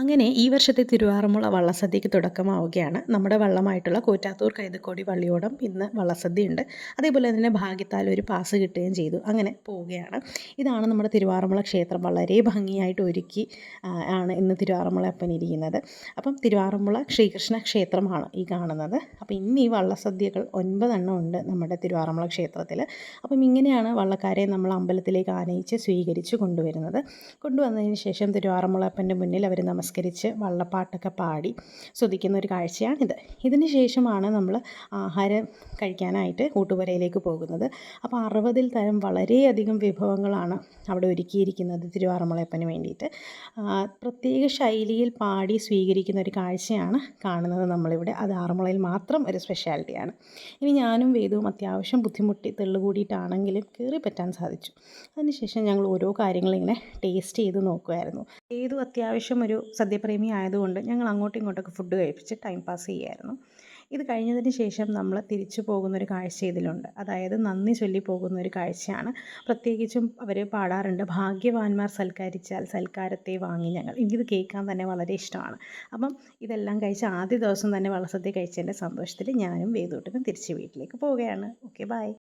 അങ്ങനെ ഈ വർഷത്തെ തിരുവാറന്മുള വള്ളസദ്യക്ക് തുടക്കമാവുകയാണ്. നമ്മുടെ വള്ളമായിട്ടുള്ള കൂറ്റാത്തൂർ കൈതക്കോടി വള്ളിയോടം ഇന്ന് വള്ളസദ്യയുണ്ട്. അതേപോലെ തന്നെ ഭാഗ്യത്താൽ ഒരു പാസ് കിട്ടുകയും ചെയ്തു. അങ്ങനെ പോവുകയാണ്. ഇതാണ് നമ്മുടെ തിരുവാറന്മുള ക്ഷേത്രം. വളരെ ഭംഗിയായിട്ട് ഒരുക്കി ആണ് ഇന്ന് തിരുവാറന്മുള അപ്പൻ ഇരിക്കുന്നത്. അപ്പം തിരുവാറന്മുള ശ്രീകൃഷ്ണ ക്ഷേത്രമാണ് ഈ കാണുന്നത്. അപ്പോൾ ഇന്ന് ഈ വള്ളസദ്യകൾ 9 എണ്ണം ഉണ്ട് നമ്മുടെ തിരുവാറന്മുള ക്ഷേത്രത്തിൽ. അപ്പം ഇങ്ങനെയാണ് വള്ളക്കാരെ നമ്മൾ അമ്പലത്തിലേക്ക് ആനയിച്ച് സ്വീകരിച്ച് കൊണ്ടുവരുന്നത്. കൊണ്ടുവന്നതിന് ശേഷം തിരുവാറന്മുളപ്പൻ്റെ മുന്നിൽ അവർ നമസ്കരിച്ച് വള്ളപ്പാട്ടൊക്കെ പാടി സ്തുതിക്കുന്ന ഒരു കാഴ്ചയാണിത്. ഇതിന് ശേഷമാണ് നമ്മൾ ആഹാരം കഴിക്കാനായിട്ട് ഊട്ടുപുരയിലേക്ക് പോകുന്നത്. അപ്പോൾ 60 തരം വളരെയധികം വിഭവങ്ങളാണ് അവിടെ ഒരുക്കിയിരിക്കുന്നത് തിരുവാറന്മുളയപ്പന് വേണ്ടിയിട്ട്. പ്രത്യേക ശൈലിയിൽ പാടി സ്വീകരിക്കുന്ന ഒരു കാഴ്ചയാണ് കാണുന്നത് നമ്മളിവിടെ. അത് ആറന്മുളയിൽ മാത്രം ഒരു സ്പെഷ്യാലിറ്റിയാണ്. ഇനി ഞാനും വേദവും അത്യാവശ്യം ബുദ്ധിമുട്ടി തെള്ളുകൂടിയിട്ടാണെങ്കിലും കയറി പറ്റാൻ സാധിച്ചു. അതിനുശേഷം ഞങ്ങൾ ഓരോ കാര്യങ്ങളിങ്ങനെ ടേസ്റ്റ് ചെയ്ത് നോക്കുമായിരുന്നു. ഏതു അത്യാവശ്യം ഒരു സദ്യപ്രേമി ആയതുകൊണ്ട് ഞങ്ങൾ അങ്ങോട്ടും ഇങ്ങോട്ടൊക്കെ ഫുഡ് കഴിപ്പിച്ച് ടൈം പാസ് ചെയ്യുമായിരുന്നു. ഇത് കഴിഞ്ഞതിന് ശേഷം നമ്മൾ തിരിച്ചു പോകുന്നൊരു കാഴ്ച ഇതിലുണ്ട്. അതായത് നന്ദി ചൊല്ലി പോകുന്നൊരു കാഴ്ചയാണ്. പ്രത്യേകിച്ചും അവർ പാടാറുണ്ട്, ഭാഗ്യവാന്മാർ സൽക്കരിച്ചാൽ സൽക്കാരത്തെ വാങ്ങി ഞങ്ങൾ. എനിക്കിത് കേൾക്കാൻ തന്നെ വളരെ ഇഷ്ടമാണ്. അപ്പം ഇതെല്ലാം കഴിച്ച് ആദ്യ ദിവസം തന്നെ വള്ളസദ്യ കഴിച്ചതിൻ്റെ സന്തോഷത്തിൽ ഞാനും വേദൂട്ടനും തിരിച്ച് വീട്ടിലേക്ക് പോവുകയാണ്. Okay, by.